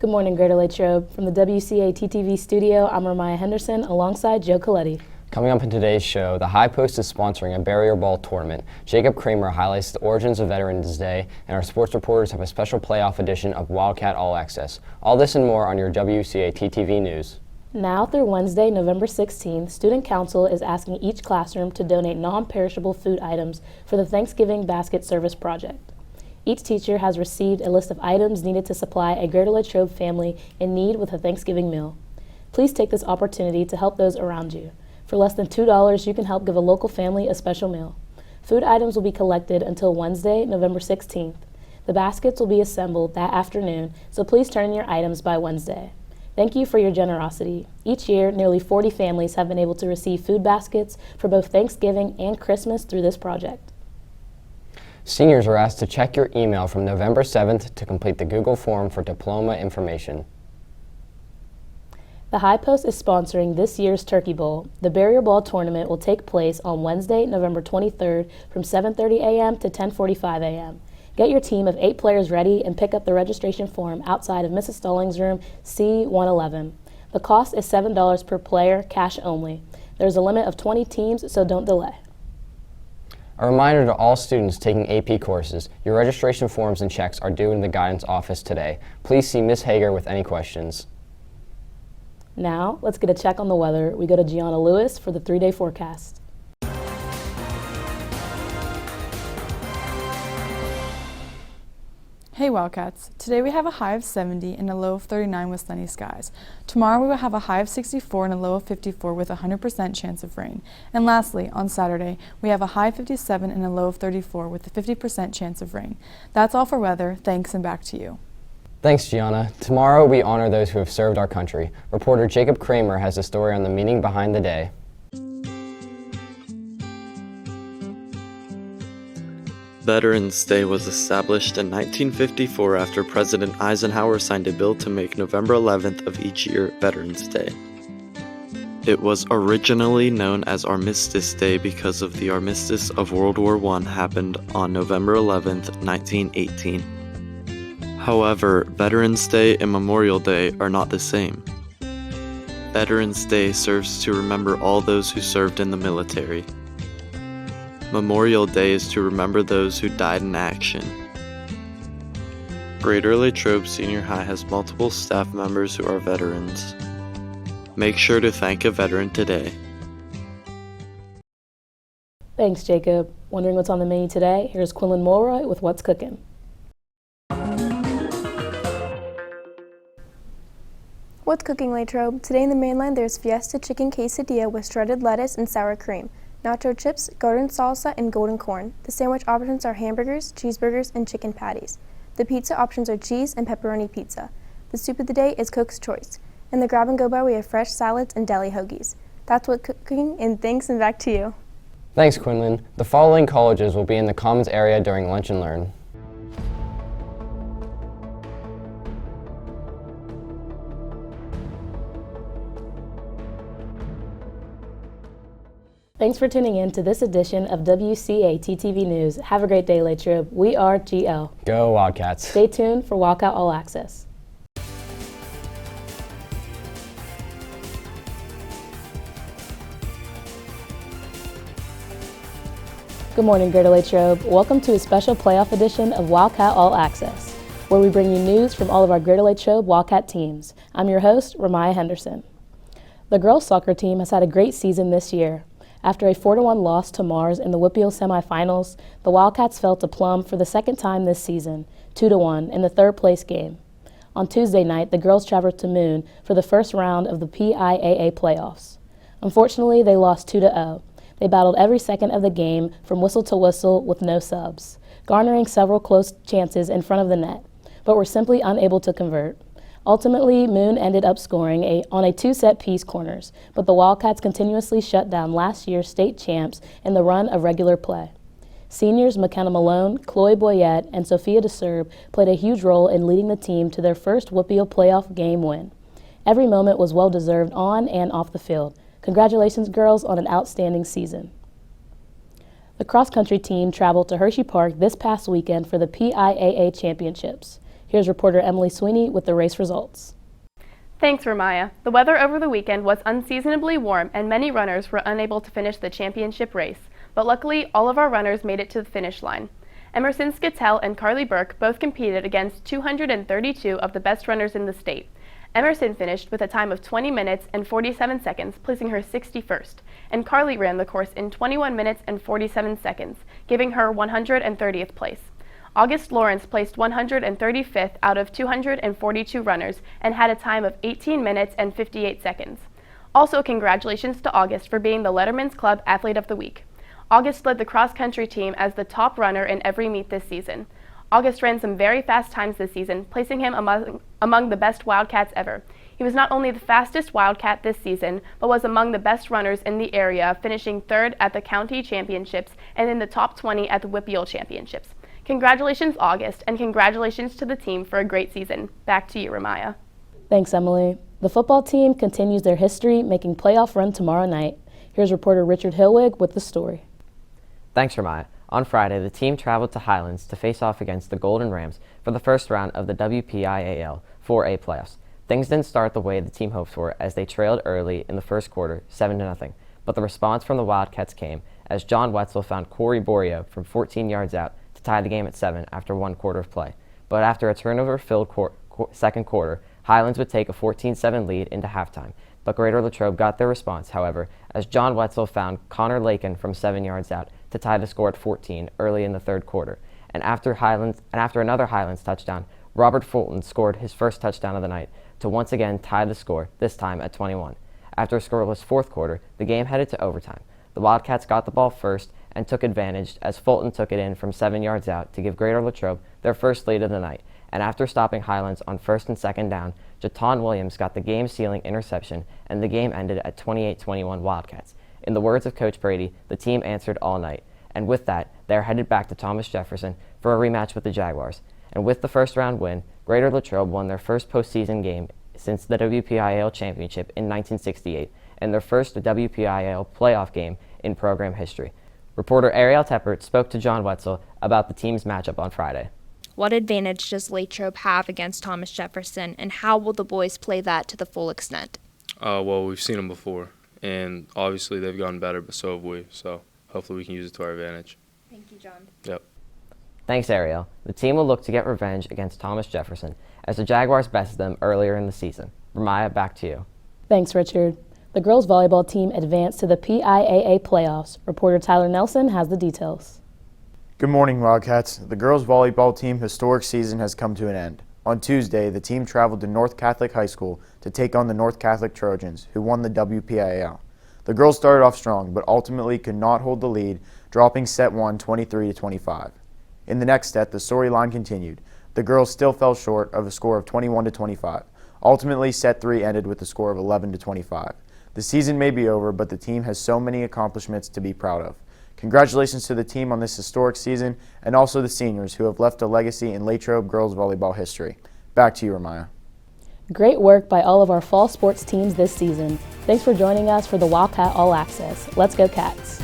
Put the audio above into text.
Good morning, Greater Latrobe. From the WCAT-TV studio, I'm Ramaya Henderson alongside Joe Coletti. Coming up in today's show, the High Post is sponsoring a barrier ball tournament. Jacob Kramer highlights the origins of Veterans Day, and our sports reporters have a special playoff edition of Wildcat All Access. All this and more on your WCAT-TV news. Now through Wednesday, November 16th, Student Council is asking each classroom to donate non-perishable food items for the Thanksgiving Basket Service Project. Each teacher has received a list of items needed to supply a Greater Latrobe family in need with a Thanksgiving meal. Please take this opportunity to help those around you. For less than $2, you can help give a local family a special meal. Food items will be collected until Wednesday, November 16th. The baskets will be assembled that afternoon, so please turn in your items by Wednesday. Thank you for your generosity. Each year, nearly 40 families have been able to receive food baskets for both Thanksgiving and Christmas through this project. Seniors are asked to check your email from November 7th to complete the Google form for diploma information. The High Post is sponsoring this year's Turkey Bowl. The barrier ball tournament will take place on Wednesday, November 23rd from 7:30 a.m. to 10:45 a.m. Get your team of 8 players ready and pick up the registration form outside of Mrs. Stallings' room C111. The cost is $7 per player, cash only. There's a limit of 20 teams, so don't delay. A reminder to all students taking AP courses, your registration forms and checks are due in the guidance office today. Please see Ms. Hager with any questions. Now, let's get a check on the weather. We go to Gianna Lewis for the 3-day forecast. Hey Wildcats, today we have a high of 70 and a low of 39 with sunny skies. Tomorrow we will have a high of 64 and a low of 54 with a 100% chance of rain. And lastly, on Saturday, we have a high of 57 and a low of 34 with a 50% chance of rain. That's all for weather. Thanks, and back to you. Thanks, Gianna. Tomorrow we honor those who have served our country. Reporter Jacob Kramer has a story on the meaning behind the day. Veterans Day was established in 1954 after President Eisenhower signed a bill to make November 11th of each year Veterans Day. It was originally known as Armistice Day because of the armistice of World War I happened on November 11th, 1918. However, Veterans Day and Memorial Day are not the same. Veterans Day serves to remember all those who served in the military. Memorial Day is to remember those who died in action. Greater Latrobe Senior High has multiple staff members who are veterans. Make sure to thank a veteran today. Thanks, Jacob. Wondering what's on the menu today? Here's Quinlan Mulroy with What's Cooking. What's cooking, Latrobe? Today in the mainline, there's Fiesta Chicken Quesadilla with shredded lettuce and sour cream, nacho chips, garden salsa, and golden corn. The sandwich options are hamburgers, cheeseburgers, and chicken patties. The pizza options are cheese and pepperoni pizza. The soup of the day is Cook's Choice. In the grab-and-go bar, we have fresh salads and deli hoagies. That's What's Cooking, and thanks, and back to you. Thanks, Quinlan. The following colleges will be in the Commons area during Lunch and Learn. Thanks for tuning in to this edition of WCAT-TV News. Have a great day, Latrobe. We are GL. Go Wildcats. Stay tuned for Wildcat All Access. Good morning, Greater Latrobe. Welcome to a special playoff edition of Wildcat All Access, where we bring you news from all of our Greater Latrobe Wildcat teams. I'm your host, Ramaya Henderson. The girls' soccer team has had a great season this year. After a 4-1 loss to Mars in the WPIAL semifinals, the Wildcats fell to Plum for the second time this season, 2-1 in the third-place game. On Tuesday night, the girls traveled to Moon for the first round of the PIAA playoffs. Unfortunately, they lost 2-0. They battled every second of the game from whistle to whistle with no subs, garnering several close chances in front of the net, but were simply unable to convert. Ultimately, Moon ended up scoring on a 2 set-piece corners, but the Wildcats continuously shut down last year's state champs in the run of regular play. Seniors McKenna Malone, Chloe Boyette, and Sophia DeSerb played a huge role in leading the team to their first WPIAL playoff game win. Every moment was well-deserved on and off the field. Congratulations, girls, on an outstanding season. The cross-country team traveled to Hershey Park this past weekend for the PIAA championships. Here's reporter Emily Sweeney with the race results. Thanks, Ramaya. The weather over the weekend was unseasonably warm and many runners were unable to finish the championship race, but luckily all of our runners made it to the finish line. Emerson Skittel and Carly Burke both competed against 232 of the best runners in the state. Emerson finished with a time of 20 minutes and 47 seconds, placing her 61st, and Carly ran the course in 21 minutes and 47 seconds, giving her 130th place. August Lawrence placed 135th out of 242 runners and had a time of 18 minutes and 58 seconds. Also, congratulations to August for being the Letterman's Club Athlete of the Week. August led the cross-country team as the top runner in every meet this season. August ran some very fast times this season, placing him among the best Wildcats ever. He was not only the fastest Wildcat this season, but was among the best runners in the area, finishing third at the county championships and in the top 20 at the WPIAL championships. Congratulations, August, and congratulations to the team for a great season. Back to you, Ramaya. Thanks, Emily. The football team continues their history, making playoff run tomorrow night. Here's reporter Richard Hillwig with the story. Thanks, Ramaya. On Friday, the team traveled to Highlands to face off against the Golden Rams for the first round of the WPIAL 4A playoffs. Things didn't start the way the team hoped for as they trailed early in the first quarter, 7-0. But the response from the Wildcats came as John Wetzel found Corey Borio from 14 yards out to tie the game at 7 after 1 quarter of play. But after a turnover-filled second quarter, Highlands would take a 14-7 lead into halftime. But Greater Latrobe got their response, however, as John Wetzel found Connor Lakin from 7 yards out to tie the score at 14 early in the third quarter. And after another Highlands touchdown, Robert Fulton scored his first touchdown of the night to once again tie the score, this time at 21. After a scoreless fourth quarter, the game headed to overtime. The Wildcats got the ball first and took advantage as Fulton took it in from 7 yards out to give Greater Latrobe their first lead of the night. And after stopping Highlands on first and second down, Jaton Williams got the game-sealing interception, and the game ended at 28-21 Wildcats. In the words of Coach Brady, the team answered all night. And with that, they're headed back to Thomas Jefferson for a rematch with the Jaguars. And with the first-round win, Greater Latrobe won their first postseason game since the WPIAL championship in 1968, and their first WPIAL playoff game in program history. Reporter Ariel Teppert spoke to John Wetzel about the team's matchup on Friday. What advantage does Latrobe have against Thomas Jefferson, and how will the boys play that to the full extent? Well, we've seen them before, and obviously they've gotten better, but so have we. So hopefully we can use it to our advantage. Thank you, John. Yep. Thanks, Ariel. The team will look to get revenge against Thomas Jefferson as the Jaguars bested them earlier in the season. Ramaya, back to you. Thanks, Richard. The girls volleyball team advanced to the PIAA playoffs. Reporter Tyler Nelson has the details. Good morning, Wildcats. The girls volleyball team historic season has come to an end. On Tuesday, the team traveled to North Catholic High School to take on the North Catholic Trojans, who won the WPIAL. The girls started off strong, but ultimately could not hold the lead, dropping set 1 23-25. In the next set, the storyline continued. The girls still fell short of a score of 21-25. Ultimately, set 3 ended with a score of 11-25. The season may be over, but the team has so many accomplishments to be proud of. Congratulations to the team on this historic season, and also the seniors who have left a legacy in Latrobe girls volleyball history. Back to you, Ramaya. Great work by all of our fall sports teams this season. Thanks for joining us for the Wildcat All Access. Let's go Cats!